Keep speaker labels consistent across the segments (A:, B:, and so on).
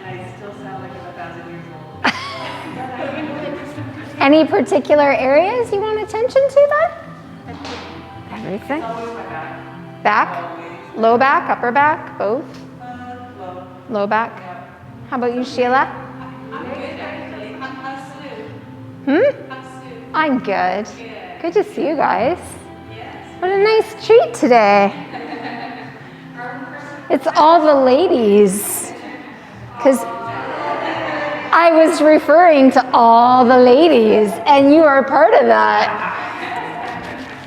A: I still sound like I'm 1,000 years old.
B: Any particular areas you want attention to then? Everything?
A: Always my back.
B: Back?
A: Always.
B: Low back, upper back, both?
A: Low.
B: Low back?
A: Yeah.
B: How about you, Sheila?
A: I'm good actually. I'm
B: Hmm? I'm good. Good to see you guys. What a nice treat today. It's all the ladies. Because I was referring to all the ladies, and you are part of that.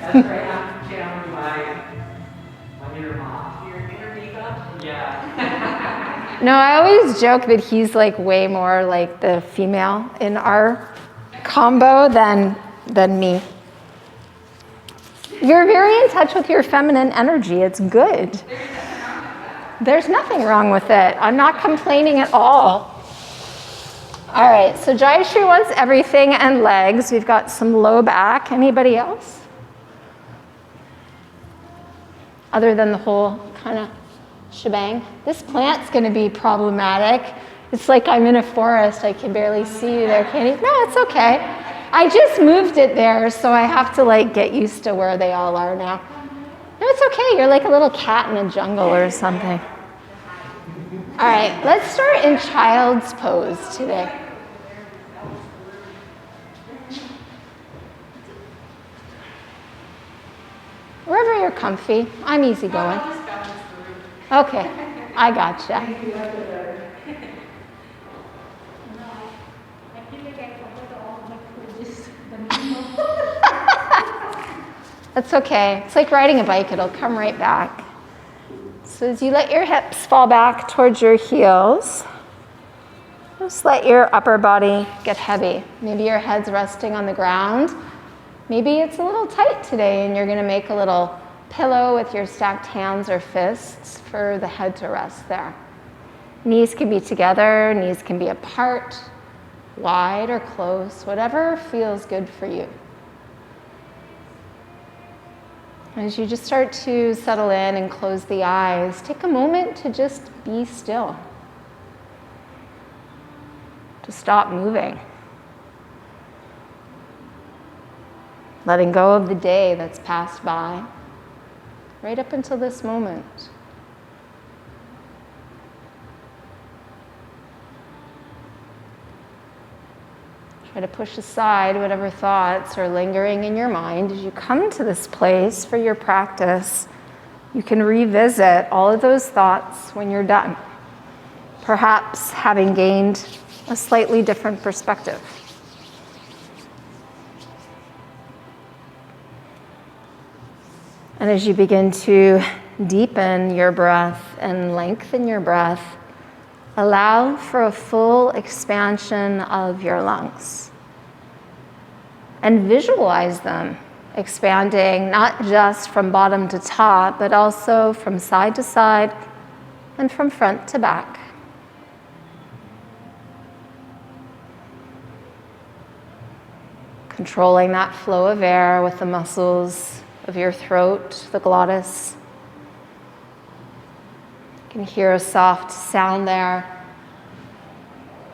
A: That's right. I'm down my inner mom. Your inner diva? Yeah.
B: No, I always joke that he's like way more like the female in our combo than me. You're very in touch with your feminine energy. It's good. There's nothing wrong with it. I'm not complaining at all. All right, so Jayashri wants everything and legs. We've got some low back. Anybody else? Other than the whole kind of shebang. This plant's going to be problematic. It's like I'm in a forest. I can barely see you there, Candy. No, it's okay. I just moved it there, so I have to like get used to where they all are now. No, it's okay. You're like a little cat in a jungle or something. All right, let's start in child's pose today. Wherever you're comfy. I'm easygoing. Okay, I gotcha. That's okay. It's like riding a bike. It'll come right back. So as you let your hips fall back towards your heels, just let your upper body get heavy. Maybe your head's resting on the ground. Maybe it's a little tight today and you're going to make a little pillow with your stacked hands or fists for the head to rest there. Knees can be together, knees can be apart, wide or close, whatever feels good for you. As you just start to settle in and close the eyes, take a moment to just be still. To stop moving. Letting go of the day that's passed by, right up until this moment. Try to push aside whatever thoughts are lingering in your mind. As you come to this place for your practice, you can revisit all of those thoughts when you're done, perhaps having gained a slightly different perspective. And as you begin to deepen your breath and lengthen your breath, allow for a full expansion of your lungs. And visualize them expanding not just from bottom to top, but also from side to side and from front to back. Controlling that flow of air with the muscles of your throat, the glottis. You can hear a soft sound there,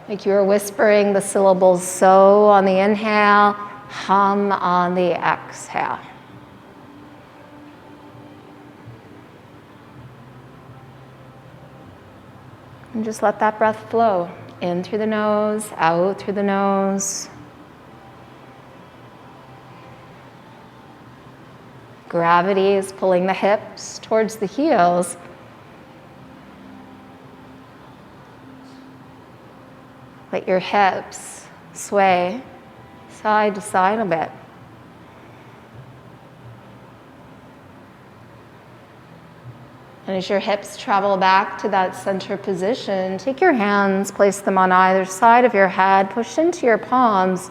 B: like you are whispering the syllables so on the inhale, hum on the exhale. And just let that breath flow in through the nose, out through the nose. Gravity is pulling the hips towards the heels. Let your hips sway side to side a bit. And as your hips travel back to that center position, take your hands, place them on either side of your head, push into your palms,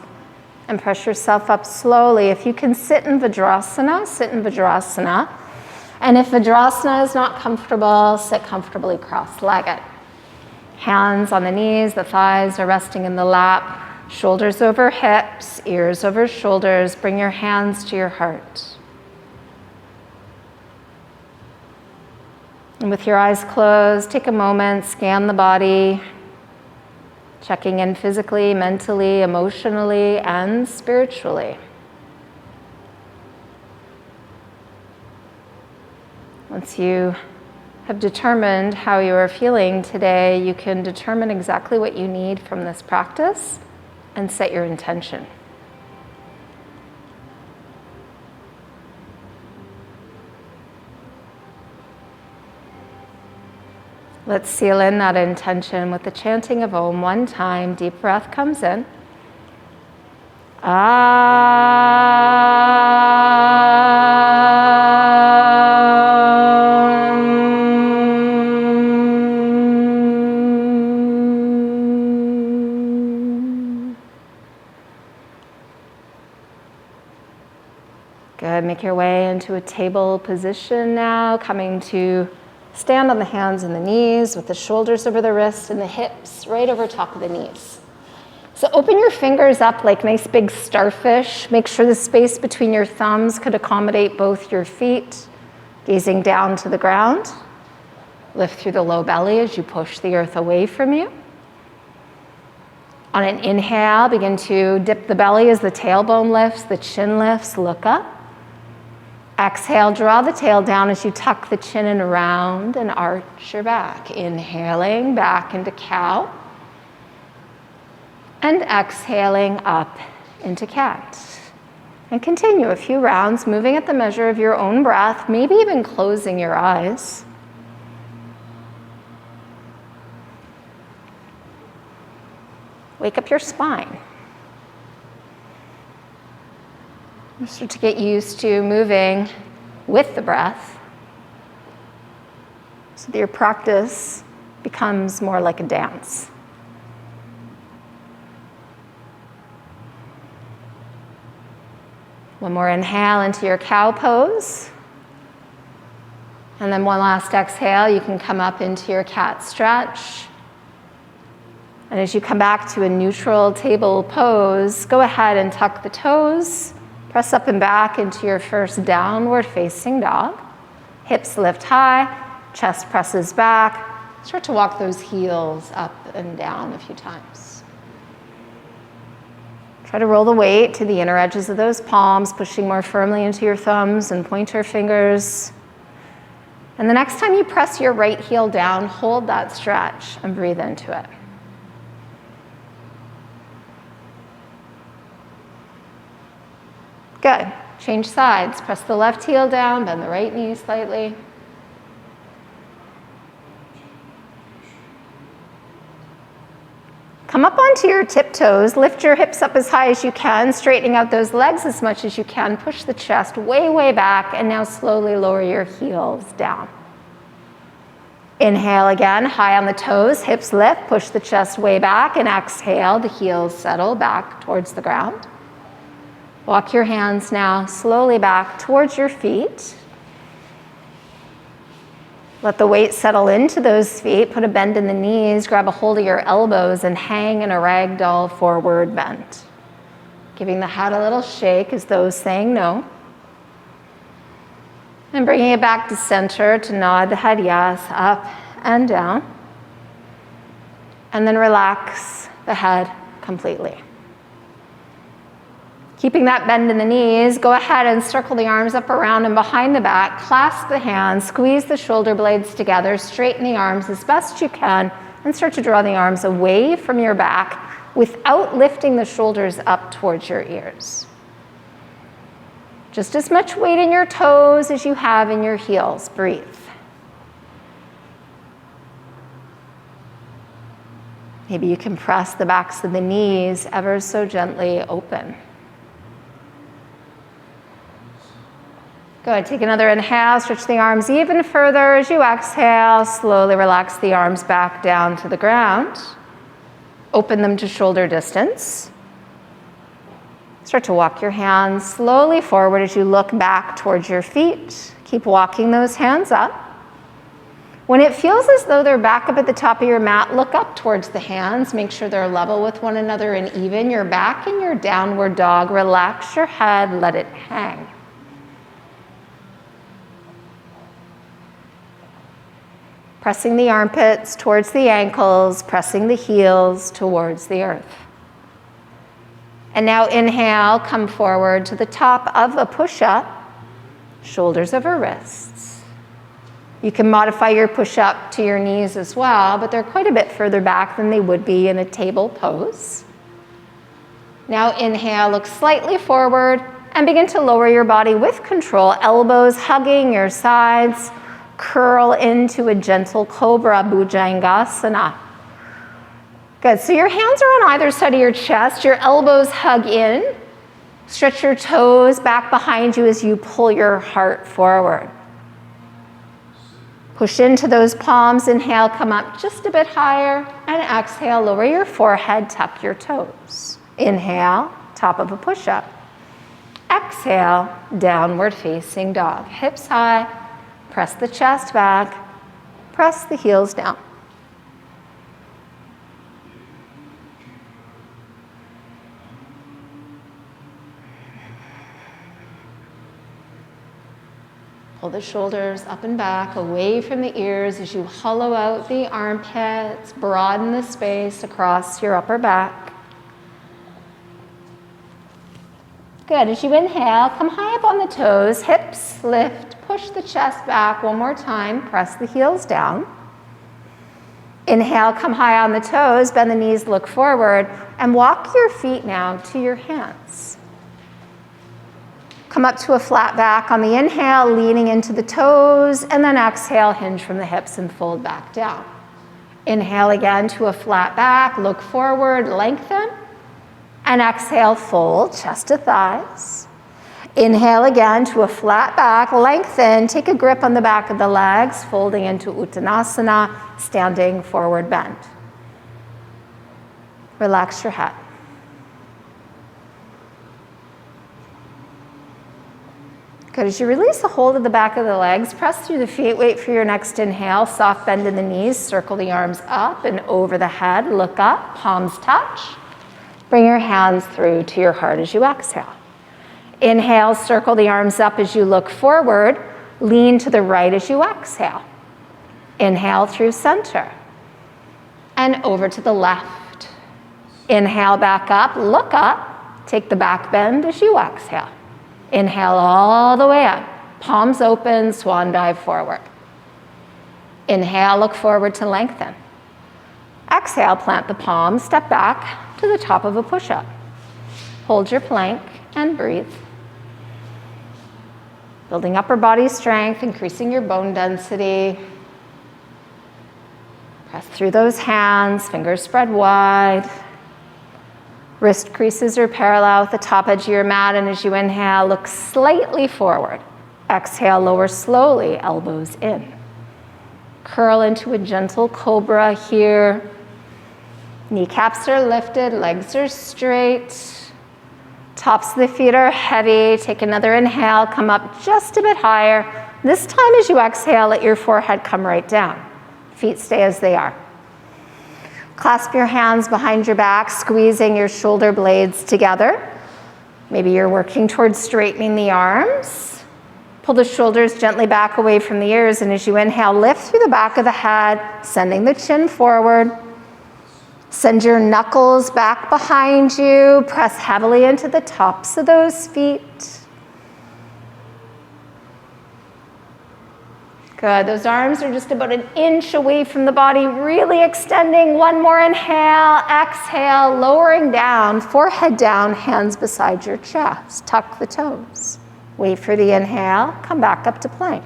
B: and press yourself up slowly. If you can sit in Vajrasana, sit in Vajrasana. And if Vajrasana is not comfortable, sit comfortably cross-legged. Hands on the knees, the thighs are resting in the lap, shoulders over hips, ears over shoulders. Bring your hands to your heart. And with your eyes closed, take a moment, scan the body. checking in physically, mentally, emotionally, and spiritually. Once you have determined how you are feeling today, you can determine exactly what you need from this practice and set your intention. Let's seal in that intention with the chanting of Om one time. Deep breath comes in. Good. Make your way into a table position now, coming to stand on the hands and the knees with the shoulders over the wrists and the hips right over top of the knees. So open your fingers up like nice big starfish. Make sure the space between your thumbs could accommodate both your feet, gazing down to the ground. Lift through the low belly as you push the earth away from you. On an inhale, begin to dip the belly as the tailbone lifts, the chin lifts, look up. Exhale, draw the tail down as you tuck the chin in around and arch your back. Inhaling back into cow. And exhaling up into cat. And continue a few rounds, moving at the measure of your own breath, maybe even closing your eyes. Wake up your spine. Start to get used to moving with the breath so that your practice becomes more like a dance. One more inhale into your cow pose. And then one last exhale, you can come up into your cat stretch. And as you come back to a neutral table pose, go ahead and tuck the toes. Press up and back into your first downward facing dog. Hips lift high, chest presses back. Start to walk those heels up and down a few times. Try to roll the weight to the inner edges of those palms, pushing more firmly into your thumbs and pointer fingers. And the next time you press your right heel down, hold that stretch and breathe into it. Good. Change sides. Press the left heel down, bend the right knee slightly. Come up onto your tiptoes. Lift your hips up as high as you can, straightening out those legs as much as you can. Push the chest way, way back, and now slowly lower your heels down. Inhale again, high on the toes, hips lift, push the chest way back, and exhale, the heels settle back towards the ground. Walk your hands now slowly back towards your feet. Let the weight settle into those feet. Put a bend in the knees. Grab a hold of your elbows and hang in a ragdoll forward bend. Giving the head a little shake as though saying no. And bringing it back to center to nod the head yes, up and down. And then relax the head completely. Keeping that bend in the knees, go ahead and circle the arms up around and behind the back. Clasp the hands, squeeze the shoulder blades together, straighten the arms as best you can, and start to draw the arms away from your back without lifting the shoulders up towards your ears. Just as much weight in your toes as you have in your heels. Breathe. Maybe you can press the backs of the knees ever so gently open. Good. Take another inhale, stretch the arms even further. As you exhale, slowly relax the arms back down to the ground. Open them to shoulder distance. Start to walk your hands slowly forward as you look back towards your feet. Keep walking those hands up. When it feels as though they're back up at the top of your mat, look up towards the hands. Make sure they're level with one another and even. You're back in your downward dog. Relax your head, let it hang. Pressing the armpits towards the ankles, pressing the heels towards the earth. And now inhale, come forward to the top of a push-up, shoulders over wrists. You can modify your push-up to your knees as well, but they're quite a bit further back than they would be in a table pose. Now inhale, look slightly forward and begin to lower your body with control, elbows hugging your sides, curl into a gentle cobra bhujangasana. Good, so your hands are on either side of your chest, your elbows hug in, stretch your toes back behind you as you pull your heart forward. Push into those palms, inhale, come up just a bit higher, and exhale, lower your forehead, tuck your toes. Inhale, top of a push-up. Exhale, downward facing dog. Hips high, press the chest back, press the heels down. Pull the shoulders up and back, away from the ears as you hollow out the armpits, broaden the space across your upper back. Good, as you inhale, come high up on the toes, hips lift, push the chest back. One more time, press the heels down. Inhale, come high on the toes, bend the knees, look forward, and walk your feet now to your hands. Come up to a flat back on the inhale, leaning into the toes, and then exhale, hinge from the hips and fold back down. Inhale again to a flat back, look forward, lengthen, and exhale, fold, chest to thighs. Inhale again to a flat back, lengthen, take a grip on the back of the legs, folding into Uttanasana, standing forward bend. Relax your head. Good, as you release the hold of the back of the legs, press through the feet, wait for your next inhale, soft bend in the knees, circle the arms up and over the head, look up, palms touch. Bring your hands through to your heart as you exhale. Inhale, circle the arms up as you look forward, lean to the right as you exhale. Inhale through center and over to the left. Inhale back up, look up, take the back bend as you exhale. Inhale all the way up, palms open, swan dive forward. Inhale, look forward to lengthen. Exhale, plant the palms, step back to the top of a push-up. Hold your plank and breathe. Building upper body strength, increasing your bone density. Press through those hands, fingers spread wide. Wrist creases are parallel with the top edge of your mat, and as you inhale, look slightly forward. Exhale, lower slowly, elbows in. Curl into a gentle cobra here. Kneecaps are lifted, legs are straight. Tops of the feet are heavy. Take another inhale, come up just a bit higher. This time as you exhale, let your forehead come right down. Feet stay as they are. Clasp your hands behind your back, squeezing your shoulder blades together. Maybe you're working towards straightening the arms. Pull the shoulders gently back away from the ears, and as you inhale, lift through the back of the head, sending the chin forward. Send your knuckles back behind you. Press heavily into the tops of those feet. Good, those arms are just about an inch away from the body, really extending. One more inhale, exhale, lowering down, forehead down, hands beside your chest. Tuck the toes. Wait for the inhale, come back up to plank.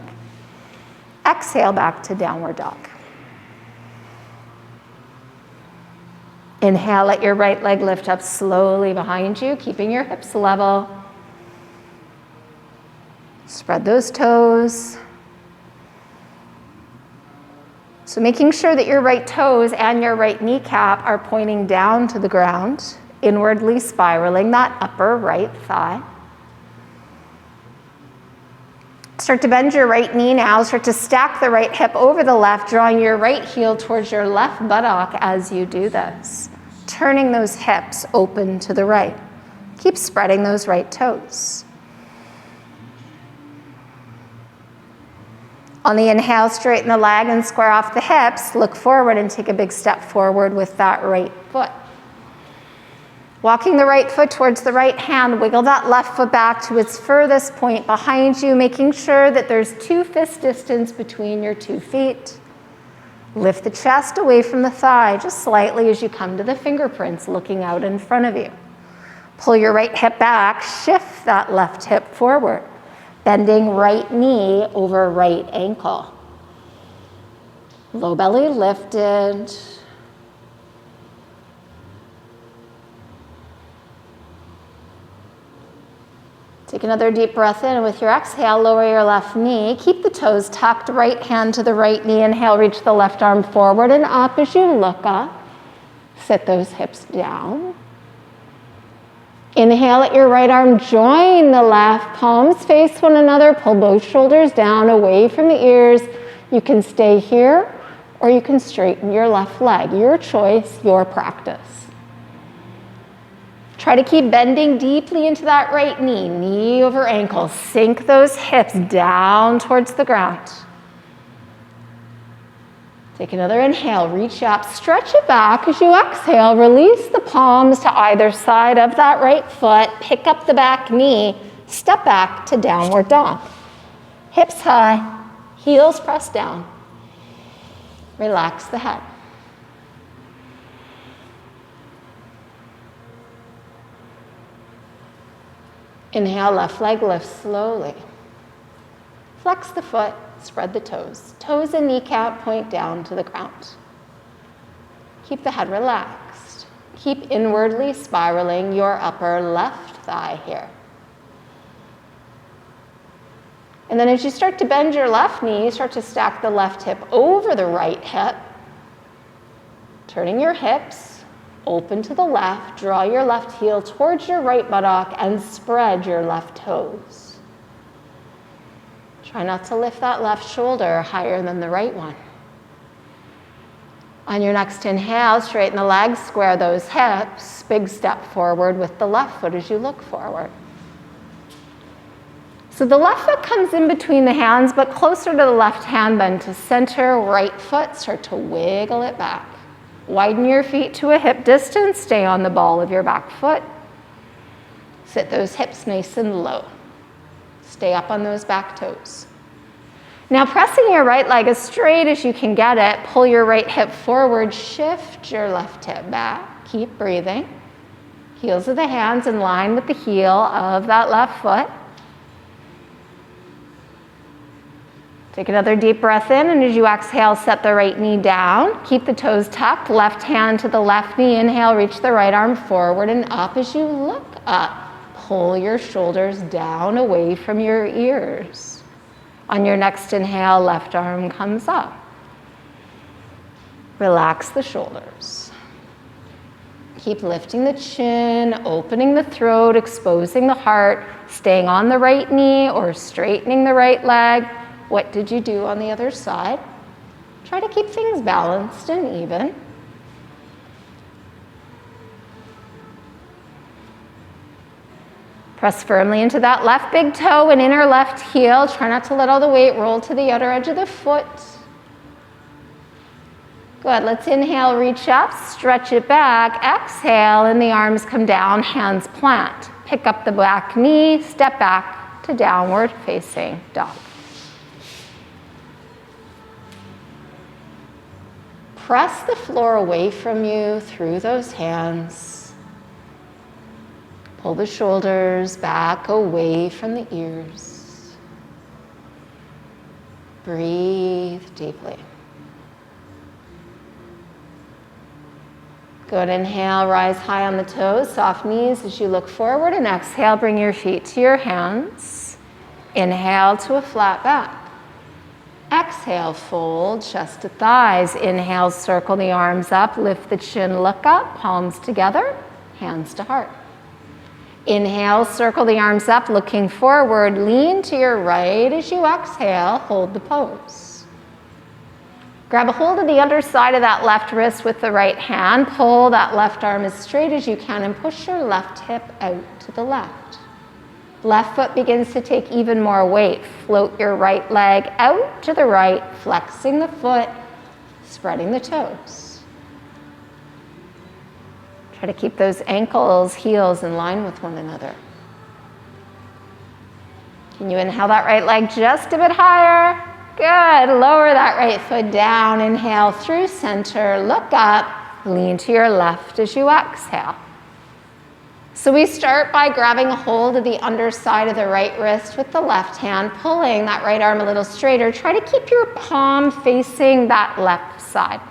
B: Exhale back to downward dog. Inhale, let your right leg lift up slowly behind you, keeping your hips level. Spread those toes. So making sure that your right toes and your right kneecap are pointing down to the ground, inwardly spiraling that upper right thigh. Start to bend your right knee now. Start to stack the right hip over the left, drawing your right heel towards your left buttock as you do this. Turning those hips open to the right. Keep spreading those right toes. On the inhale, straighten the leg and square off the hips. Look forward and take a big step forward with that right foot. Walking the right foot towards the right hand, wiggle that left foot back to its furthest point behind you, making sure that there's 2 fist distance between your 2 feet. Lift the chest away from the thigh just slightly as you come to the fingerprints looking out in front of you. Pull your right hip back, shift that left hip forward, bending right knee over right ankle. Low belly lifted. Take another deep breath in, and with your exhale, lower your left knee. Keep the toes tucked, right hand to the right knee. Inhale, reach the left arm forward and up as you look up. Sit those hips down. Inhale, let your right arm join the left. Palms face one another. Pull both shoulders down, away from the ears. You can stay here, or you can straighten your left leg. Your choice, your practice. Try to keep bending deeply into that right knee, knee over ankle. Sink those hips down towards the ground. Take another inhale, reach up, stretch it back. As you exhale, release the palms to either side of that right foot. Pick up the back knee, step back to downward dog. Hips high, heels pressed down. Relax the head. Inhale, left leg lifts slowly. Flex the foot, spread the toes. Toes and kneecap point down to the ground. Keep the head relaxed. Keep inwardly spiraling your upper left thigh here. And then as you start to bend your left knee, start to stack the left hip over the right hip. Turning your hips. Open to the left, draw your left heel towards your right buttock and spread your left toes. Try not to lift that left shoulder higher than the right one. On your next inhale, straighten the legs, square those hips, big step forward with the left foot as you look forward. So the left foot comes in between the hands, but closer to the left hand than to center. Right foot, start to wiggle it back. Widen your feet to a hip distance. Stay on the ball of your back foot. Sit those hips nice and low. Stay up on those back toes. Now pressing your right leg as straight as you can get it. Pull your right hip forward. Shift your left hip back. Keep breathing. Heels of the hands in line with the heel of that left foot. Take another deep breath in, and as you exhale, set the right knee down. Keep the toes tucked, left hand to the left knee. Inhale, reach the right arm forward and up. As you look up, pull your shoulders down away from your ears. On your next inhale, left arm comes up. Relax the shoulders. Keep lifting the chin, opening the throat, exposing the heart, staying on the right knee or straightening the right leg. What did you do on the other side? Try to keep things balanced and even. Press firmly into that left big toe and inner left heel. Try not to let all the weight roll to the outer edge of the foot. Good, let's inhale, reach up, stretch it back. Exhale, and the arms come down, hands plant. Pick up the back knee, step back to downward facing dog. Press the floor away from you through those hands. Pull the shoulders back away from the ears. Breathe deeply. Good, inhale, rise high on the toes, soft knees as you look forward, and exhale, bring your feet to your hands. Inhale to a flat back. Exhale, fold chest to thighs. Inhale, circle the arms up, lift the chin, look up, palms together, hands to heart. Inhale, circle the arms up, looking forward, lean to your right. As you exhale, hold the pose. Grab a hold of the underside of that left wrist with the right hand. Pull that left arm as straight as you can and push your left hip out to the left. Left foot begins to take even more weight. Float your right leg out to the right, flexing the foot, spreading the toes. Try to keep those ankles, heels in line with one another. Can you inhale that right leg just a bit higher? Good. Lower that right foot down. Inhale through center. Look up. Lean to your left as you exhale. So we start by grabbing a hold of the underside of the right wrist with the left hand, pulling that right arm a little straighter. Try to keep your palm facing that left side.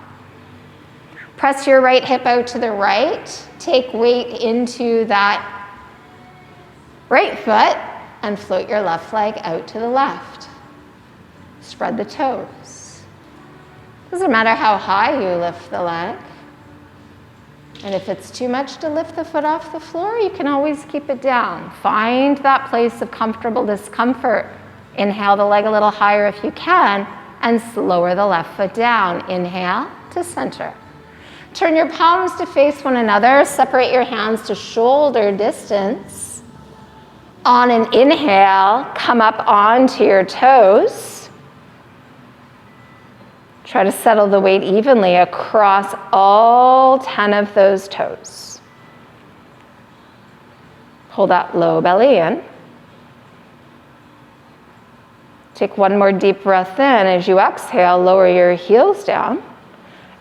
B: Press your right hip out to the right. Take weight into that right foot and float your left leg out to the left. Spread the toes. Doesn't matter how high you lift the leg. And if it's too much to lift the foot off the floor, you can always keep it down. Find that place of comfortable discomfort. Inhale the leg a little higher if you can, and lower the left foot down. Inhale to center. Turn your palms to face one another. Separate your hands to shoulder distance. On an inhale, come up onto your toes. Try to settle the weight evenly across all 10 of those toes. Pull that low belly in. Take one more deep breath in. As you exhale, lower your heels down.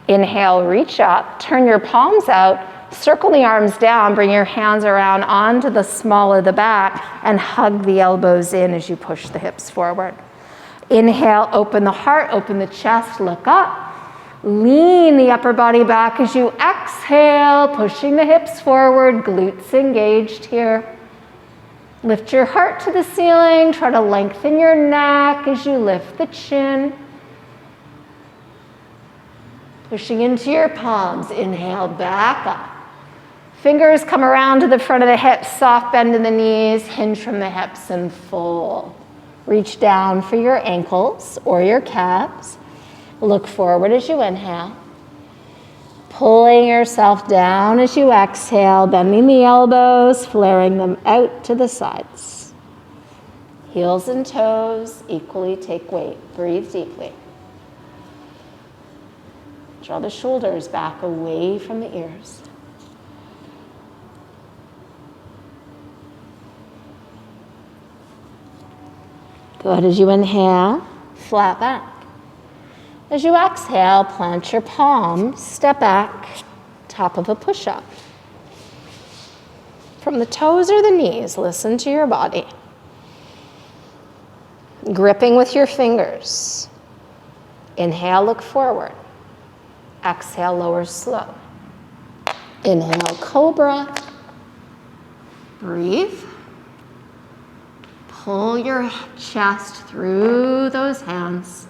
B: Inhale, reach up. Turn your palms out. Circle the arms down. Bring your hands around onto the small of the back and hug the elbows in as you push the hips forward. Inhale, open the heart, open the chest, look up. Lean the upper body back as you exhale, pushing the hips forward, glutes engaged here. Lift your heart to the ceiling. Try to lengthen your neck as you lift the chin. Pushing into your palms. Inhale, back up. Fingers come around to the front of the hips, soft bend in the knees, hinge from the hips and fold. Reach down for your ankles or your calves. Look forward as you inhale. Pulling yourself down as you exhale, bending the elbows, flaring them out to the sides. Heels and toes equally take weight. Breathe deeply. Draw the shoulders back away from the ears. Good. As you inhale, flat back. As you exhale, plant your palms, step back, top of a push-up. From the toes or the knees, listen to your body. Gripping with your fingers. Inhale, look forward. Exhale, lower slow. Inhale, cobra. Breathe. Pull your chest through those hands.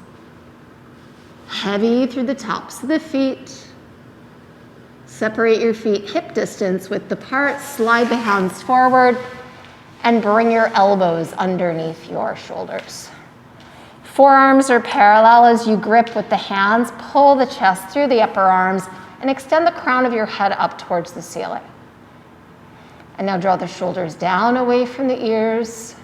B: Heavy through the tops of the feet. Separate your feet hip distance width apart. Slide the hands forward and bring your elbows underneath your shoulders. Forearms are parallel as you grip with the hands. Pull the chest through the upper arms and extend the crown of your head up towards the ceiling. And now draw the shoulders down away from the ears.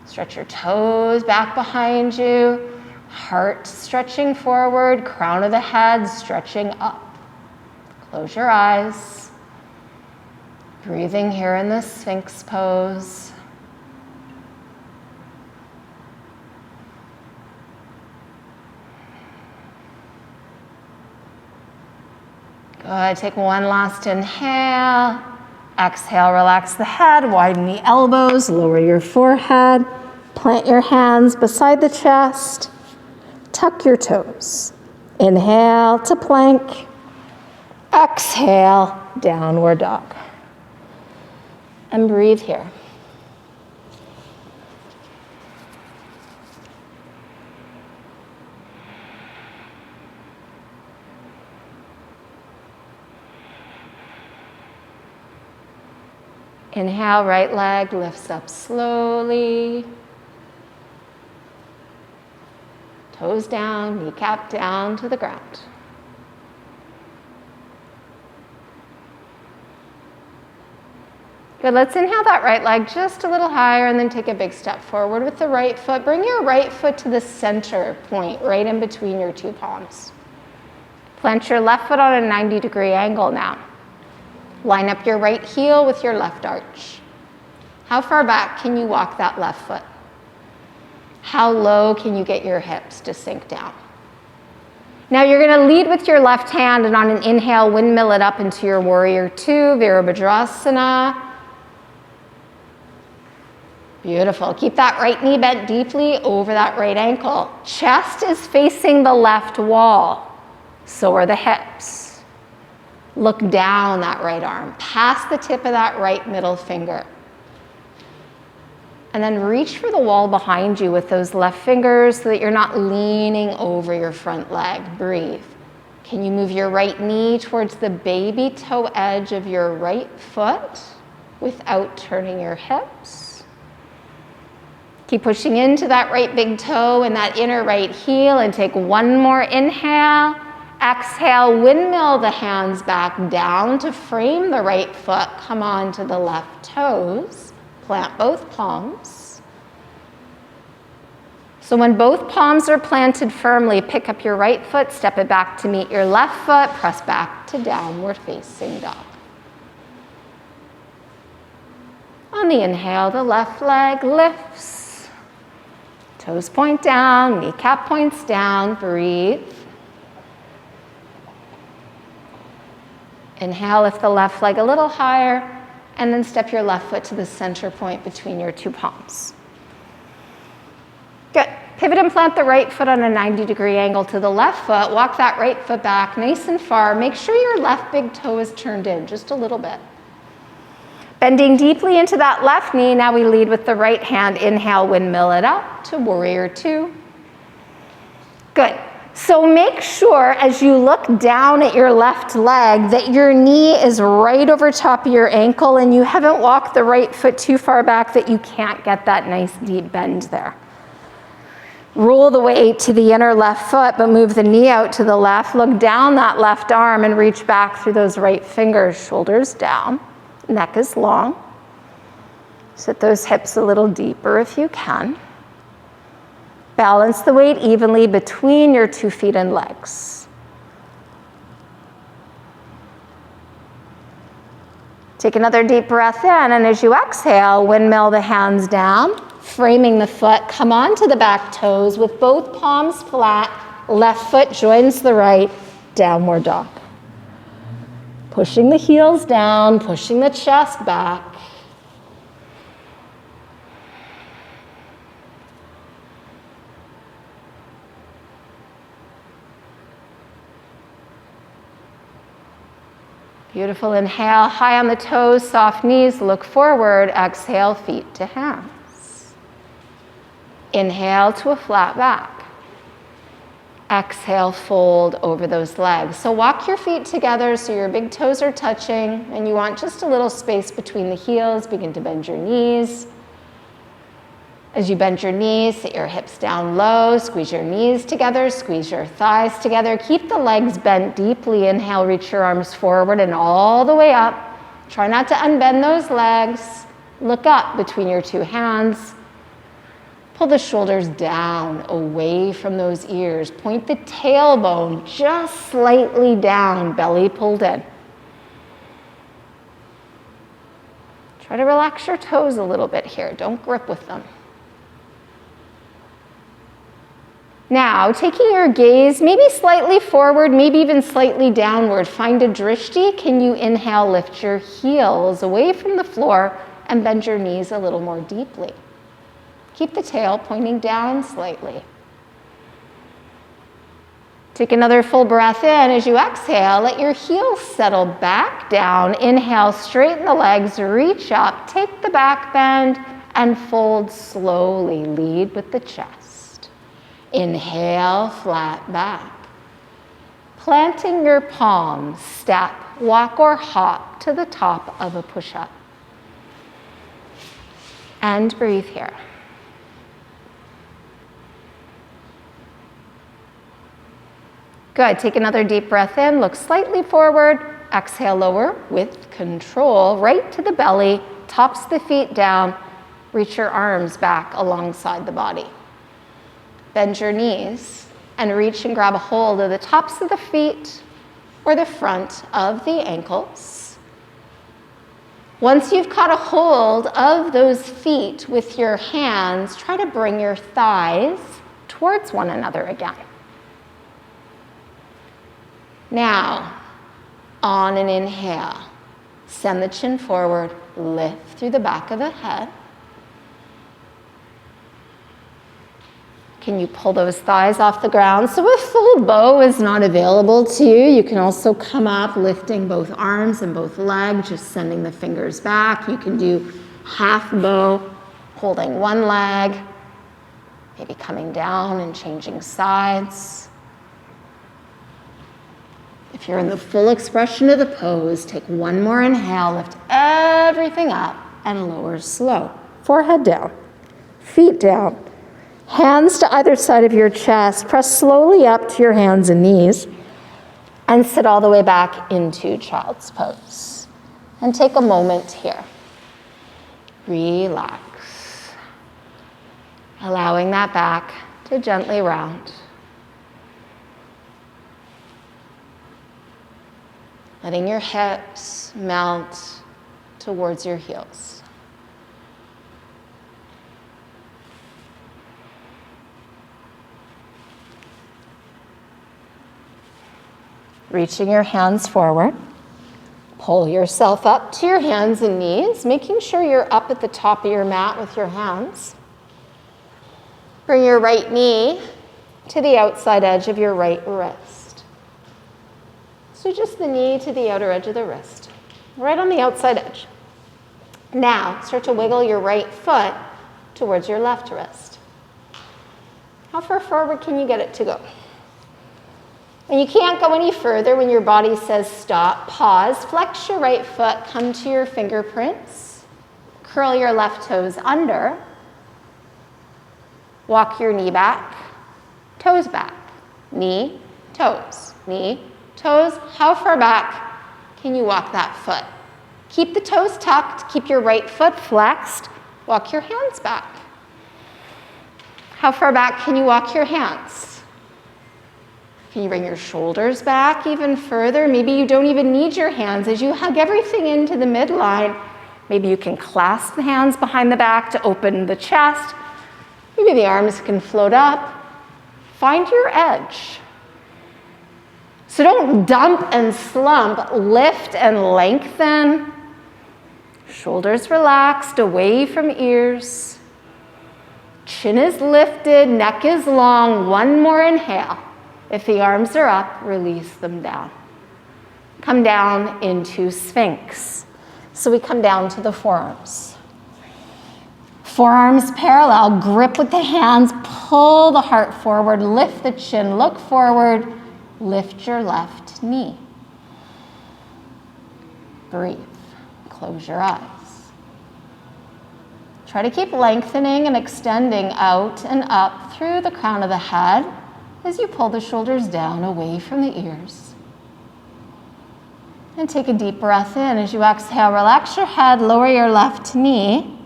B: Stretch your toes back behind you. Heart stretching forward, crown of the head stretching up. Close your eyes. Breathing here in the Sphinx pose. Good. Take one last inhale. Exhale, relax the head, widen the elbows, lower your forehead, plant your hands beside the chest, tuck your toes. Inhale to plank, exhale, downward dog. And breathe here. Inhale, right leg lifts up slowly. Toes down, kneecap down to the ground. Good, let's inhale that right leg just a little higher and then take a big step forward with the right foot. Bring your right foot to the center point, right in between your two palms. Plant your left foot on a 90-degree angle now. Line up your right heel with your left arch. How far back can you walk that left foot? How low can you get your hips to sink down? Now you're going to lead with your left hand, and on an inhale, windmill it up into your warrior two, virabhadrasana. Beautiful. Keep that right knee bent deeply over that right ankle. Chest is facing the left wall. So are the hips. Look down that right arm, past the tip of that right middle finger. And then reach for the wall behind you with those left fingers so that you're not leaning over your front leg. Breathe. Can you move your right knee towards the baby toe edge of your right foot without turning your hips? Keep pushing into that right big toe and that inner right heel, and take one more inhale. Exhale, windmill the hands back down to frame the right foot. Come on to the left toes. Plant both palms. So when both palms are planted firmly, pick up your right foot, step it back to meet your left foot, press back to downward facing dog. On the inhale, the left leg lifts. Toes point down, kneecap points down, breathe. Inhale, lift the left leg a little higher, and then step your left foot to the center point between your two palms. Good. Pivot and plant the right foot on a 90-degree angle to the left foot. Walk that right foot back nice and far. Make sure your left big toe is turned in just a little bit. Bending deeply into that left knee, now we lead with the right hand. Inhale, windmill it up to warrior two. Good. So make sure as you look down at your left leg that your knee is right over top of your ankle and you haven't walked the right foot too far back that you can't get that nice deep bend there. Roll the weight to the inner left foot, but move the knee out to the left. Look down that left arm and reach back through those right fingers, shoulders down. Neck is long. Sit those hips a little deeper if you can. Balance the weight evenly between your 2 feet and legs. Take another deep breath in, and as you exhale, windmill the hands down, framing the foot. Come onto the back toes with both palms flat. Left foot joins the right, downward dog. Pushing the heels down, pushing the chest back. Beautiful. Inhale, high on the toes, soft knees, look forward. Exhale, feet to hands. Inhale to a flat back. Exhale, fold over those legs. So walk your feet together so your big toes are touching, and you want just a little space between the heels. Begin to bend your knees. As you bend your knees, sit your hips down low, squeeze your knees together, squeeze your thighs together. Keep the legs bent deeply. Inhale, reach your arms forward and all the way up. Try not to unbend those legs. Look up between your two hands. Pull the shoulders down, away from those ears. Point the tailbone just slightly down, belly pulled in. Try to relax your toes a little bit here. Don't grip with them. Now, taking your gaze maybe slightly forward, maybe even slightly downward. Find a drishti. Can you inhale, lift your heels away from the floor and bend your knees a little more deeply. Keep the tail pointing down slightly. Take another full breath in. As you exhale, let your heels settle back down. Inhale, straighten the legs, reach up, take the back bend, and fold slowly. Lead with the chest. Inhale, flat back. Planting your palms, step, walk, or hop to the top of a push-up. And breathe here. Good. Take another deep breath in. Look slightly forward. Exhale, lower with control, right to the belly. tops of the feet down, reach your arms back alongside the body. Bend your knees and reach and grab a hold of the tops of the feet or the front of the ankles. Once you've caught a hold of those feet with your hands, try to bring your thighs towards one another again. Now, on an inhale, send the chin forward, lift through the back of the head. Can you pull those thighs off the ground? So if full bow is not available to you, you can also come up lifting both arms and both legs, just sending the fingers back. You can do half bow, holding one leg, maybe coming down and changing sides. If you're in the full expression of the pose, take one more inhale, lift everything up and lower slow. Forehead down, feet down. Hands to either side of your chest. Press slowly up to your hands and knees and sit all the way back into child's pose. And take a moment here. Relax. Allowing that back to gently round. Letting your hips melt towards your heels. Reaching your hands forward. Pull yourself up to your hands and knees, making sure you're up at the top of your mat with your hands. Bring your right knee to the outside edge of your right wrist. So just the knee to the outer edge of the wrist, right on the outside edge. Now, start to wiggle your right foot towards your left wrist. How far forward can you get it to go? When you can't go any further, when your body says stop, pause, flex your right foot, come to your fingerprints, curl your left toes under, walk your knee back, toes back, knee, toes, knee, toes. How far back can you walk that foot? Keep the toes tucked, keep your right foot flexed, walk your hands back. How far back can you walk your hands? Can you bring your shoulders back even further? Maybe you don't even need your hands. As you hug everything into the midline, maybe you can clasp the hands behind the back to open the chest. Maybe the arms can float up. Find your edge. So don't dump and slump, lift and lengthen. Shoulders relaxed, away from ears. Chin is lifted, neck is long. One more inhale. If the arms are up, release them down. Come down into Sphinx. So we come down to the forearms. Forearms parallel, grip with the hands, pull the heart forward, lift the chin, look forward, lift your left knee. Breathe, close your eyes. Try to keep lengthening and extending out and up through the crown of the head as you pull the shoulders down away from the ears. And take a deep breath in. As you exhale, relax your head, lower your left knee,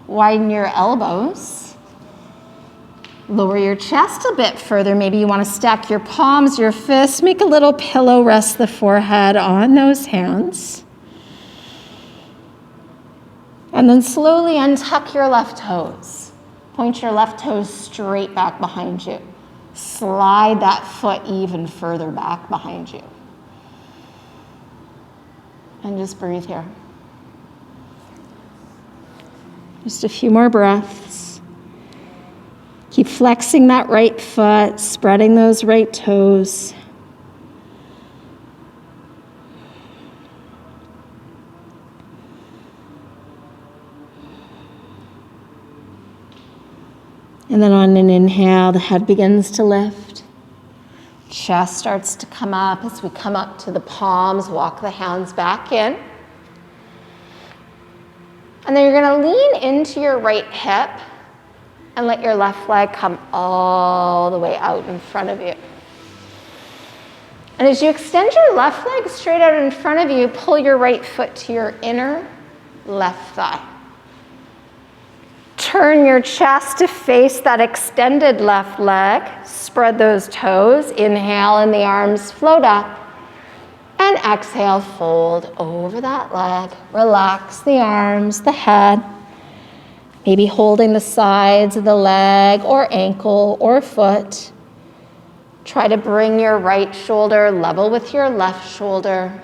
B: widen your elbows, lower your chest a bit further. Maybe you want to stack your palms, your fists, make a little pillow, rest the forehead on those hands. And then slowly untuck your left toes. Point your left toes straight back behind you. Slide that foot even further back behind you. And just breathe here. Just a few more breaths. Keep flexing that right foot, spreading those right toes. And then on an inhale, the head begins to lift. Chest starts to come up. As we come up to the palms, walk the hands back in. And then you're going to lean into your right hip and let your left leg come all the way out in front of you. And as you extend your left leg straight out in front of you, pull your right foot to your inner left thigh. Turn your chest to face that extended left leg. Spread those toes. Inhale and the arms float up. And exhale, fold over that leg. Relax the arms, the head. Maybe holding the sides of the leg or ankle or foot. Try to bring your right shoulder level with your left shoulder.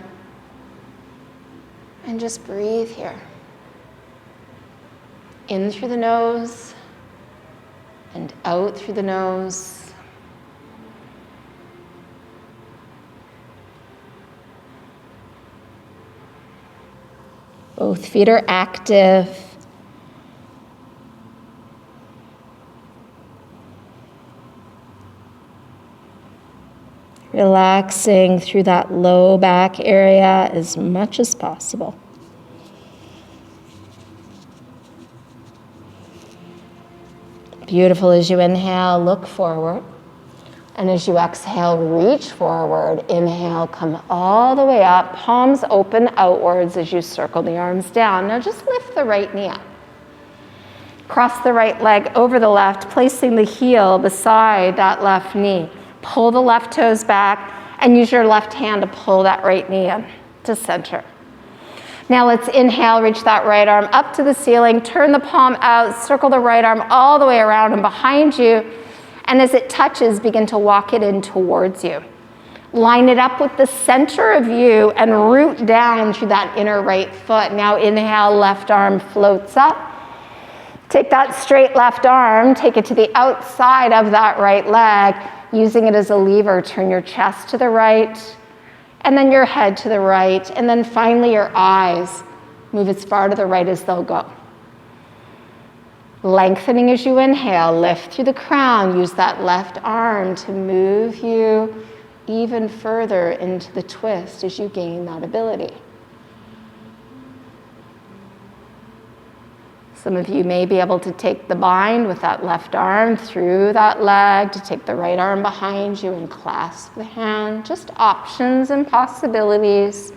B: And just breathe here. In through the nose and out through the nose. Both feet are active. Relaxing through that low back area as much as possible. Beautiful. As you inhale, look forward. And as you exhale, reach forward. Inhale, come all the way up. Palms open outwards as you circle the arms down. Now just lift the right knee up. Cross the right leg over the left, placing the heel beside that left knee. Pull the left toes back and use your left hand to pull that right knee in to center. Now let's inhale, reach that right arm up to the ceiling, turn the palm out, circle the right arm all the way around and behind you, and as it touches, begin to walk it in towards you. Line it up with the center of you and root down through that inner right foot. Now inhale, left arm floats up. Take that straight left arm, take it to the outside of that right leg, using it as a lever. Turn your chest to the right, and then your head to the right, and then finally your eyes move as far to the right as they'll go. Lengthening as you inhale, lift through the crown, use that left arm to move you even further into the twist as you gain that ability. Some of you may be able to take the bind with that left arm through that leg, to take the right arm behind you and clasp the hand. Just options and possibilities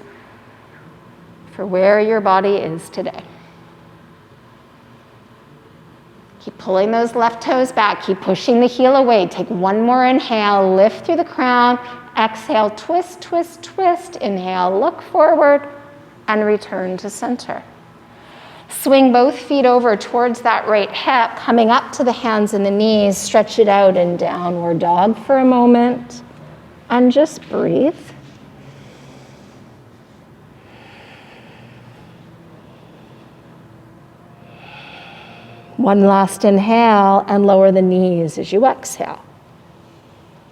B: for where your body is today. Keep pulling those left toes back. Keep pushing the heel away. Take one more inhale. Lift through the crown. Exhale, twist, twist, twist. Inhale, look forward, and return to center. Swing both feet over towards that right hip, coming up to the hands and the knees. Stretch it out in downward dog for a moment. And just breathe. One last inhale and lower the knees as you exhale.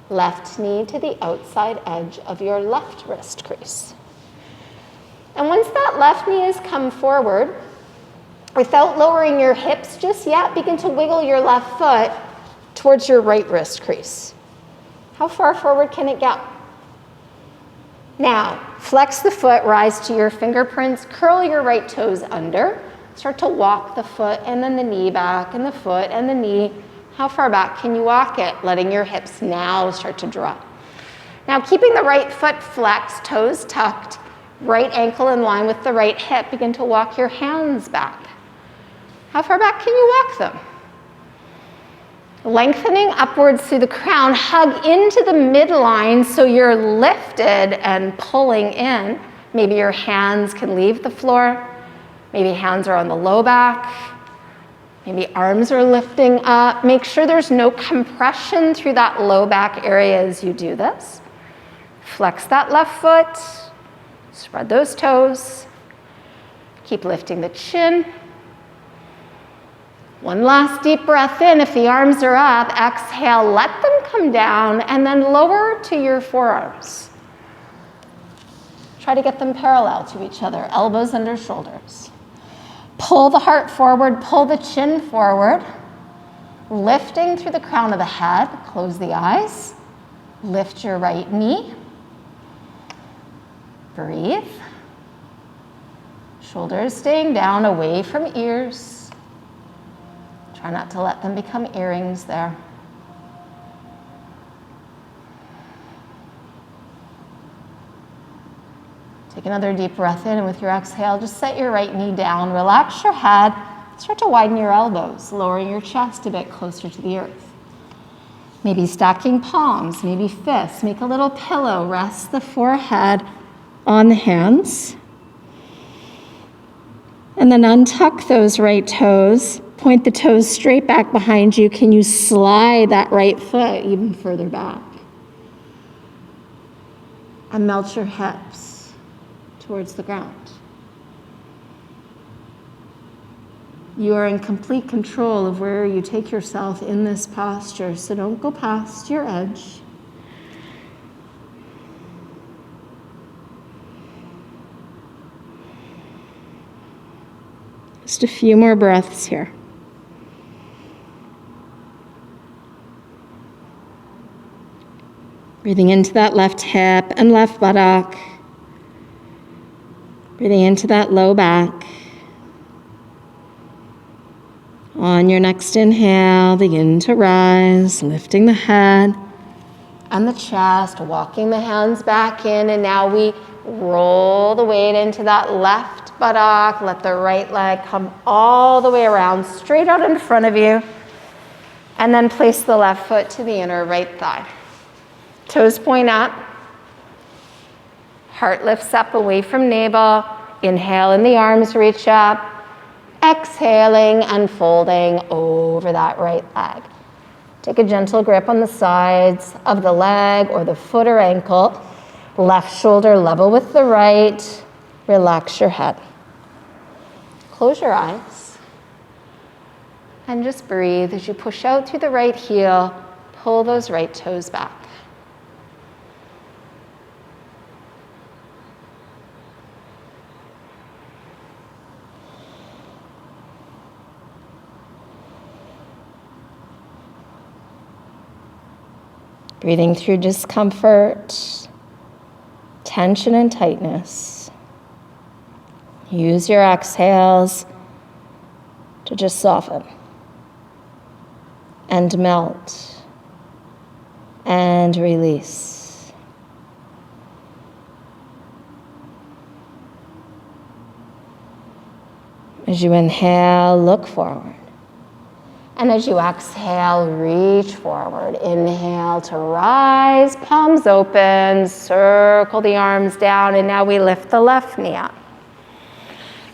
B: Left knee to the outside edge of your left wrist crease. And once that left knee has come forward, without lowering your hips just yet, begin to wiggle your left foot towards your right wrist crease. How far forward can it go? Now, flex the foot, rise to your fingerprints, curl your right toes under, start to walk the foot and then the knee back and the foot and the knee. How far back can you walk it? Letting your hips now start to drop. Now, keeping the right foot flexed, toes tucked, right ankle in line with the right hip, begin to walk your hands back. How far back can you walk them? Lengthening upwards through the crown, hug into the midline so you're lifted and pulling in. Maybe your hands can leave the floor. Maybe hands are on the low back. Maybe arms are lifting up. Make sure there's no compression through that low back area as you do this. Flex that left foot. Spread those toes. Keep lifting the chin. One last deep breath in. If the arms are up, exhale, let them come down, and then lower to your forearms. Try to get them parallel to each other, elbows under shoulders. Pull the heart forward, pull the chin forward, lifting through the crown of the head. Close the eyes. Lift your right knee. Breathe. Shoulders staying down, away from ears. Try not to let them become earrings there. Take another deep breath in, and with your exhale, just set your right knee down. Relax your head. Start to widen your elbows, lowering your chest a bit closer to the earth. Maybe stacking palms, maybe fists. Make a little pillow. Rest the forehead on the hands. And then untuck those right toes. Point the toes straight back behind you. Can you slide that right foot even further back? And melt your hips towards the ground. You are in complete control of where you take yourself in this posture, so don't go past your edge. Just a few more breaths here. Breathing into that left hip and left buttock. Breathing into that low back. On your next inhale, begin to rise, lifting the head and the chest, walking the hands back in, and now we roll the weight into that left buttock. Let the right leg come all the way around, straight out in front of you, and then place the left foot to the inner right thigh. Toes point up, heart lifts up away from navel. Inhale and the arms reach up. Exhaling and folding over that right leg. Take a gentle grip on the sides of the leg or the foot or ankle. Left shoulder level with the right. Relax your head. Close your eyes. And just breathe as you push out through the right heel. Pull those right toes back. Breathing through discomfort, tension and tightness. Use your exhales to just soften and melt and release. As you inhale, look forward. And as you exhale, reach forward. Inhale to rise, palms open, circle the arms down, and now we lift the left knee up.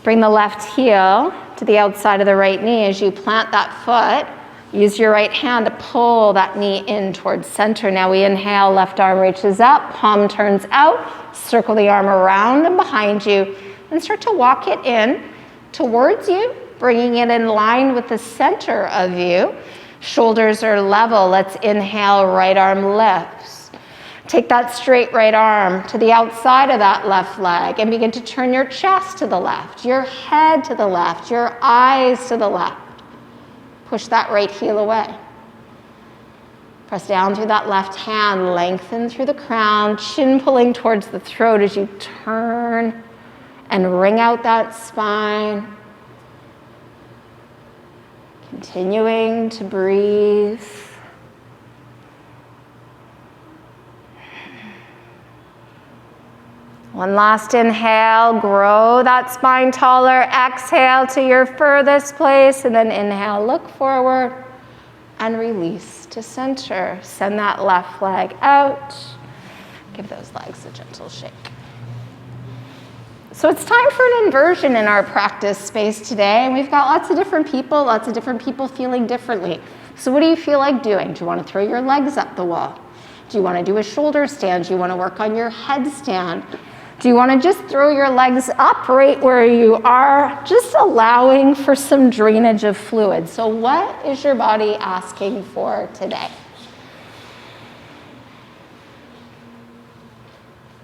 B: Bring the left heel to the outside of the right knee as you plant that foot. Use your right hand to pull that knee in towards center. Now we inhale, left arm reaches up, palm turns out, circle the arm around and behind you, and start to walk it in towards you, bringing it in line with the center of you. Shoulders are level. Let's inhale, right arm lifts. Take that straight right arm to the outside of that left leg and begin to turn your chest to the left, your head to the left, your eyes to the left. Push that right heel away. Press down through that left hand, lengthen through the crown, chin pulling towards the throat as you turn and wring out that spine. Continuing to breathe. One last inhale, grow that spine taller. Exhale to your furthest place, and then inhale, look forward and release to center. Send that left leg out. Give those legs a gentle shake. So it's time for an inversion in our practice space today, and we've got lots of different people feeling differently. So what do you feel like doing? Do you want to throw your legs up the wall? Do you want to do a shoulder stand? Do you want to work on your headstand? Do you want to just throw your legs up right where you are, just allowing for some drainage of fluid? So what is your body asking for today?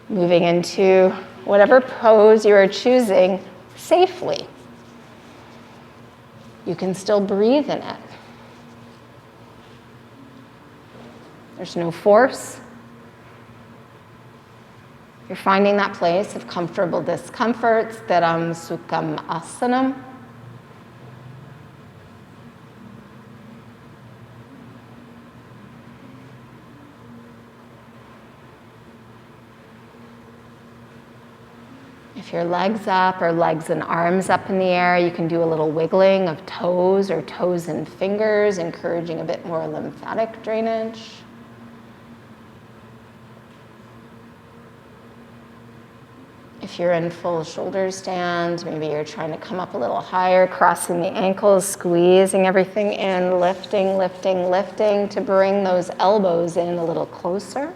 B: Moving into whatever pose you are choosing safely. You can still breathe in it. There's no force. You're finding that place of comfortable discomfort, sthiram sukham asanam. If your legs up or legs and arms up in the air, you can do a little wiggling of toes or toes and fingers, encouraging a bit more lymphatic drainage. If you're in full shoulder stand, maybe you're trying to come up a little higher, crossing the ankles, squeezing everything in, lifting, lifting, lifting to bring those elbows in a little closer.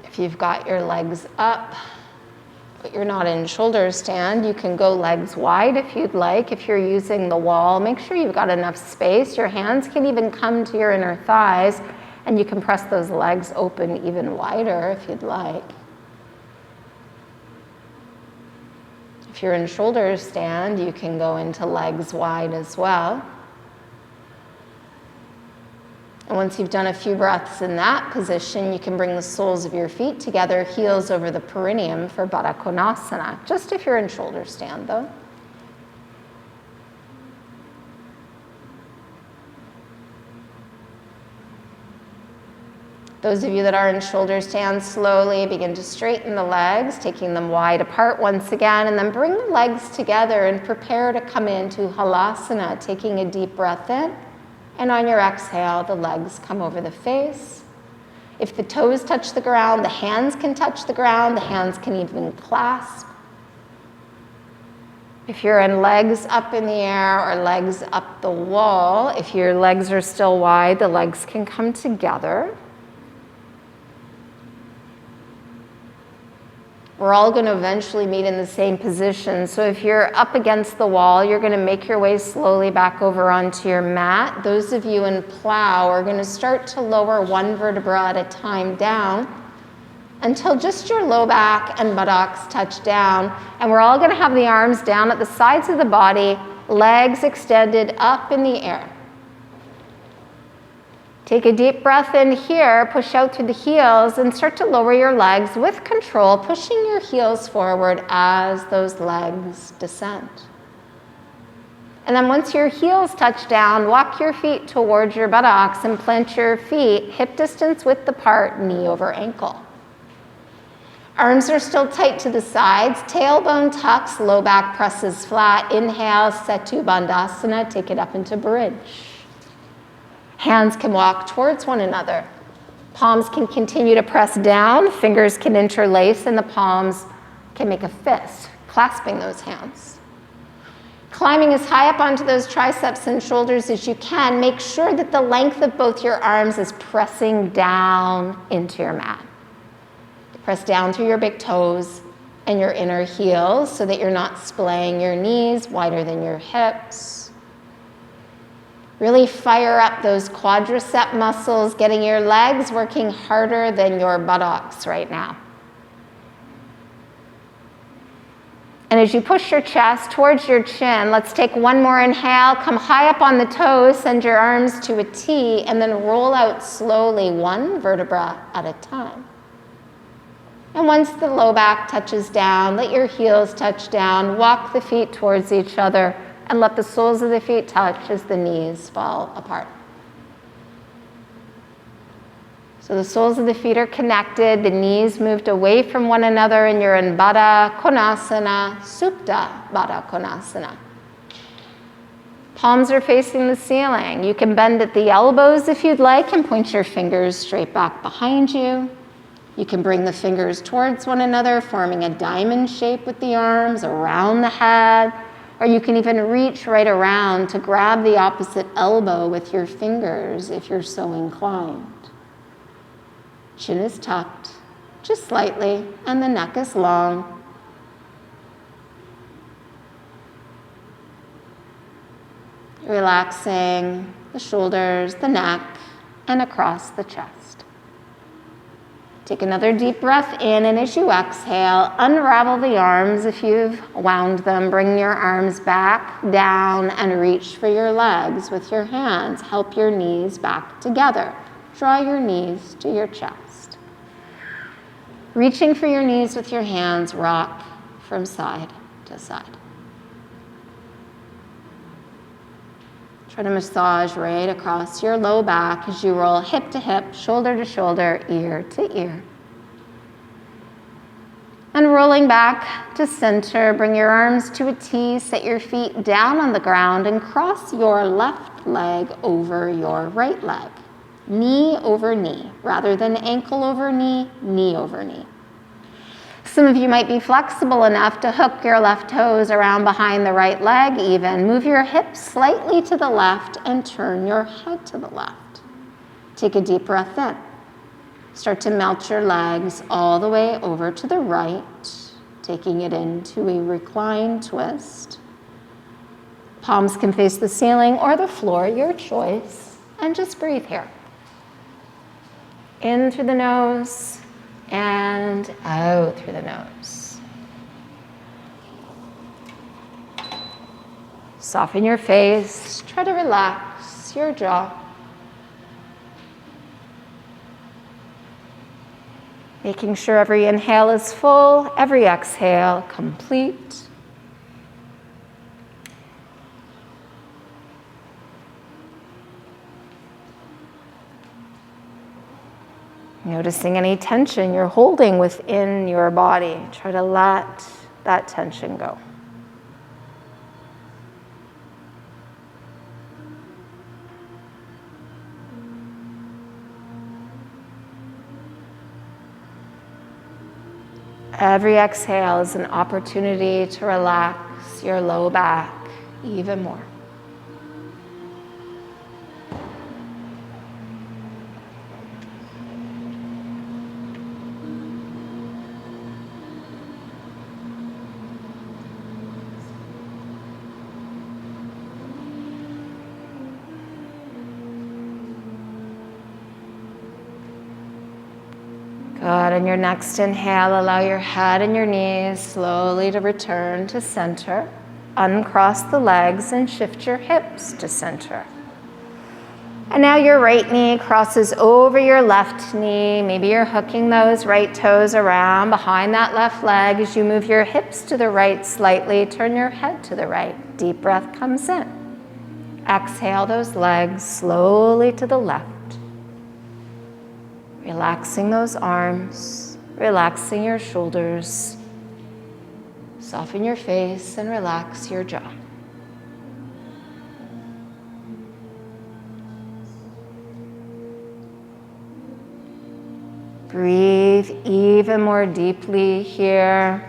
B: If you've got your legs up, but you're not in shoulder stand, you can go legs wide if you'd like. If you're using the wall, make sure you've got enough space. Your hands can even come to your inner thighs, and you can press those legs open even wider if you'd like. If you're in shoulder stand, you can go into legs wide as well. And once you've done a few breaths in that position, you can bring the soles of your feet together, heels over the perineum for Baddha Konasana, just if you're in shoulder stand though. Those of you that are in shoulder stand, slowly begin to straighten the legs, taking them wide apart once again, and then bring the legs together and prepare to come into Halasana, taking a deep breath in. And on your exhale, the legs come over the face. If the toes touch the ground, the hands can touch the ground. The hands can even clasp. If you're in legs up in the air or legs up the wall, if your legs are still wide, the legs can come together. We're all going to eventually meet in the same position. So if you're up against the wall, you're going to make your way slowly back over onto your mat. Those of you in plow are going to start to lower one vertebra at a time down until just your low back and buttocks touch down. And we're all going to have the arms down at the sides of the body, legs extended up in the air. Take a deep breath in here, push out through the heels, and start to lower your legs with control, pushing your heels forward as those legs descend. And then once your heels touch down, walk your feet towards your buttocks and plant your feet hip distance width apart, knee over ankle. Arms are still tight to the sides, tailbone tucks, low back presses flat. Inhale, Setu Bandhasana, take it up into bridge. Hands can walk towards one another. Palms can continue to press down, fingers can interlace, and the palms can make a fist, clasping those hands. Climbing as high up onto those triceps and shoulders as you can, make sure that the length of both your arms is pressing down into your mat. Press down through your big toes and your inner heels so that you're not splaying your knees wider than your hips. Really fire up those quadricep muscles, getting your legs working harder than your buttocks right now. And as you push your chest towards your chin, let's take one more inhale, come high up on the toes, send your arms to a T, and then roll out slowly, one vertebra at a time. And once the low back touches down, let your heels touch down, walk the feet towards each other, and let the soles of the feet touch as the knees fall apart. So the soles of the feet are connected, the knees moved away from one another, and you're in Baddha Konasana, Supta Baddha Konasana. Palms are facing the ceiling. You can bend at the elbows if you'd like and point your fingers straight back behind you. You can bring the fingers towards one another, forming a diamond shape with the arms around the head. Or you can even reach right around to grab the opposite elbow with your fingers if you're so inclined. Chin is tucked, just slightly, and the neck is long. Relaxing the shoulders, the neck, and across the chest. Take another deep breath in, and as you exhale, unravel the arms if you've wound them. Bring your arms back, down, and reach for your legs with your hands. Help your knees back together. Draw your knees to your chest. Reaching for your knees with your hands, rock from side to side. Try to massage right across your low back as you roll hip to hip, shoulder to shoulder, ear to ear. And rolling back to center, bring your arms to a T, set your feet down on the ground and cross your left leg over your right leg. Knee over knee, rather than ankle over knee, knee over knee. Some of you might be flexible enough to hook your left toes around behind the right leg even. Move your hips slightly to the left and turn your head to the left. Take a deep breath in. Start to melt your legs all the way over to the right, taking it into a reclined twist. Palms can face the ceiling or the floor, your choice, and just breathe here. In through the nose and out through the nose. Soften your face, try to relax your jaw. Making sure every inhale is full, every exhale complete. Noticing any tension you're holding within your body. Try to let that tension go. Every exhale is an opportunity to relax your low back even more. Good. On your next inhale, allow your head and your knees slowly to return to center. Uncross the legs and shift your hips to center. And now your right knee crosses over your left knee. Maybe you're hooking those right toes around behind that left leg as you move your hips to the right slightly. Turn your head to the right. Deep breath comes in. Exhale those legs slowly to the left. Relaxing those arms, relaxing your shoulders. Soften your face and relax your jaw. Breathe even more deeply here.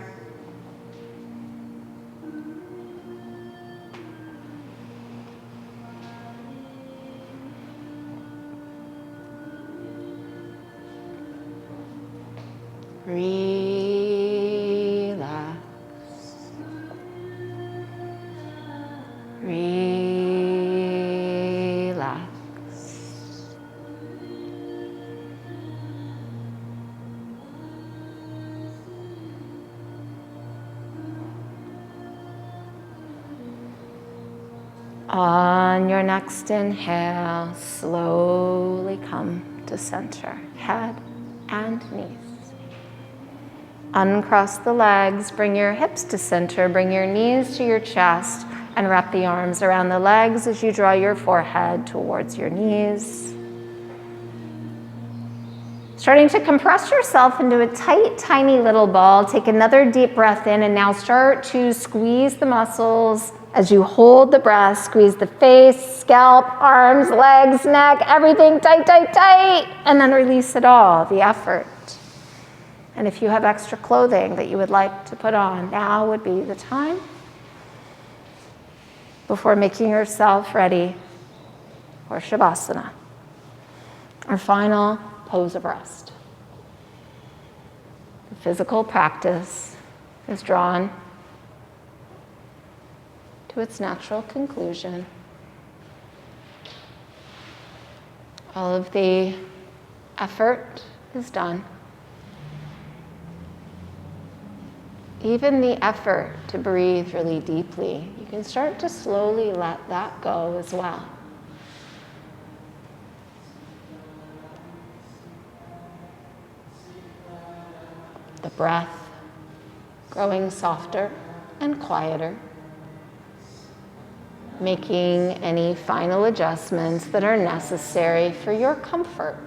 B: Relax. Relax. On your next inhale, slowly come to center, head and knees. Uncross the legs, bring your hips to center, bring your knees to your chest, and wrap the arms around the legs as you draw your forehead towards your knees. Starting to compress yourself into a tight, tiny little ball. Take another deep breath in and now start to squeeze the muscles as you hold the breath. Squeeze the face, scalp, arms, legs, neck, everything tight, tight, tight, and then release it all, the effort. And if you have extra clothing that you would like to put on, now would be the time before making yourself ready for shavasana, our final pose of rest. The physical practice is drawn to its natural conclusion. All of the effort is done. Even the effort to breathe really deeply, you can start to slowly let that go as well. The breath growing softer and quieter, making any final adjustments that are necessary for your comfort.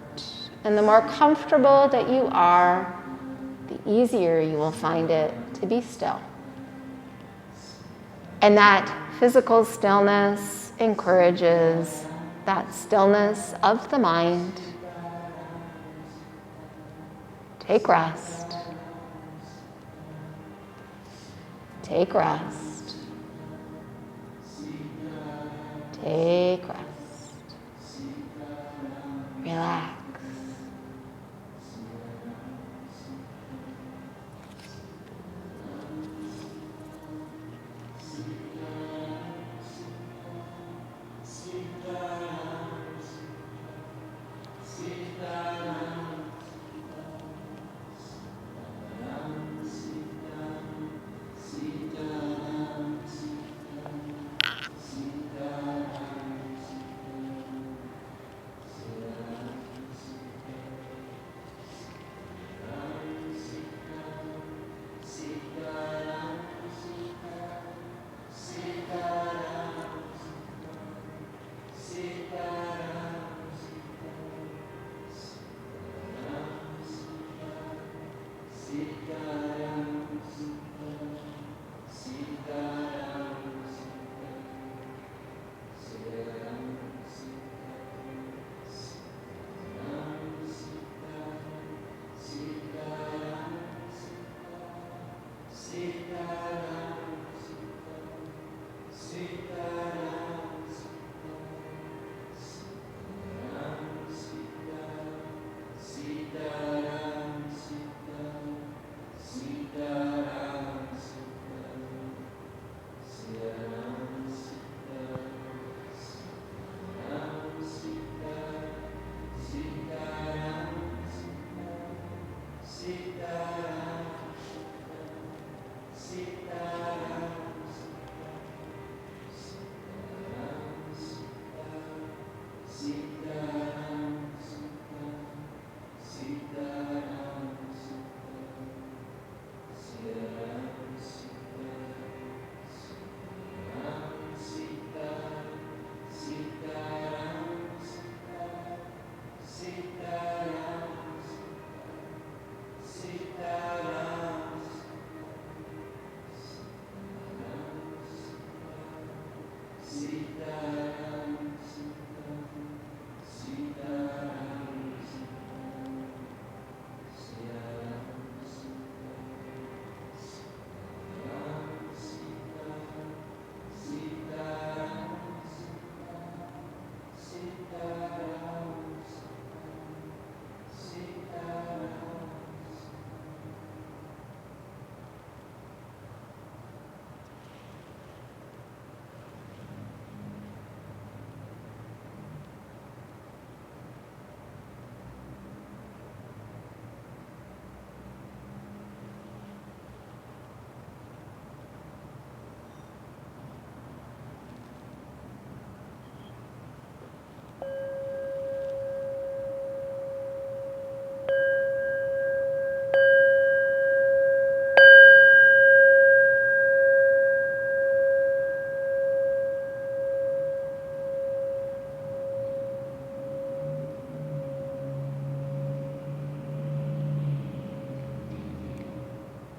B: And the more comfortable that you are, the easier you will find it to be still. And that physical stillness encourages that stillness of the mind. Take rest. Take rest. Take rest. Relax.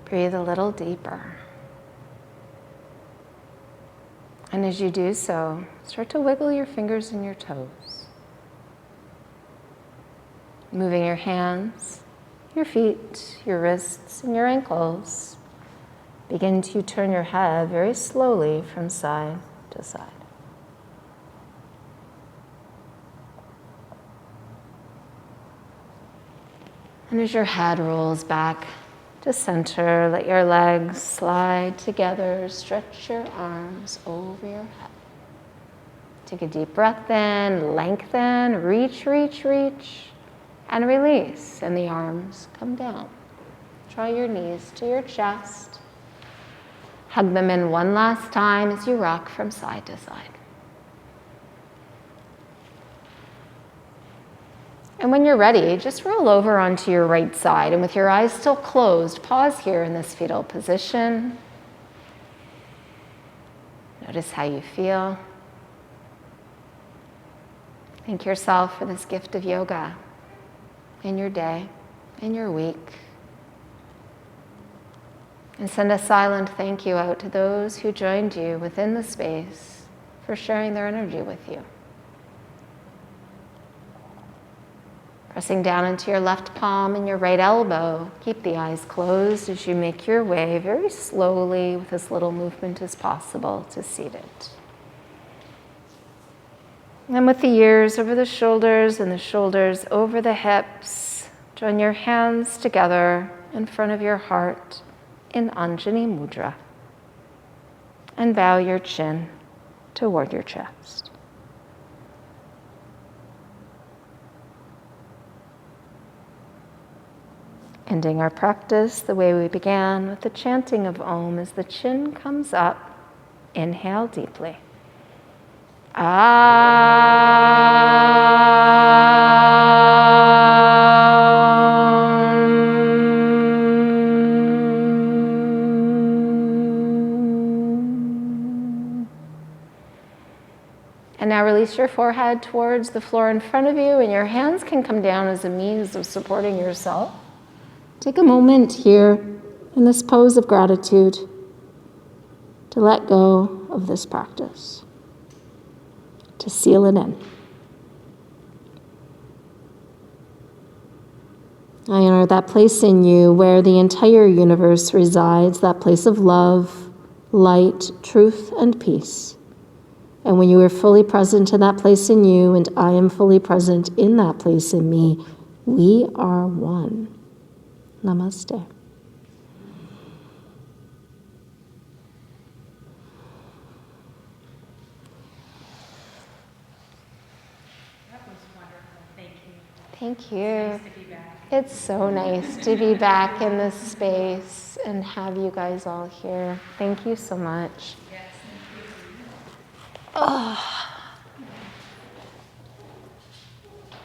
B: Breathe a little deeper. And as you do so, start to wiggle your fingers and your toes. Moving your hands, your feet, your wrists, and your ankles. Begin to turn your head very slowly from side to side. And as your head rolls back to center, let your legs slide together. Stretch your arms over your head. Take a deep breath in, lengthen, reach, reach, reach, and release. And the arms come down. Draw your knees to your chest. Hug them in one last time as you rock from side to side. And when you're ready, just roll over onto your right side, and with your eyes still closed, pause here in this fetal position. Notice how you feel. Thank yourself for this gift of yoga in your day, in your week. And send a silent thank you out to those who joined you within the space for sharing their energy with you. Pressing down into your left palm and your right elbow, keep the eyes closed as you make your way very slowly with as little movement as possible to seated. And with the ears over the shoulders and the shoulders over the hips, join your hands together in front of your heart in Anjani Mudra. And bow your chin toward your chest. Ending our practice the way we began with the chanting of Om as the chin comes up. Inhale deeply. And now release your forehead towards the floor in front of you, and your hands can come down as a means of supporting yourself. Take a moment here in this pose of gratitude to let go of this practice, to seal it in. I honor that place in you where the entire universe resides, that place of love, light, truth, and peace. And when you are fully present in that place in you, and I am fully present in that place in me, we are one. Namaste.
C: That was wonderful. Thank you.
B: Thank you.
C: Nice to be back.
B: It's so nice to be back in this space and have you guys all here. Thank you so much.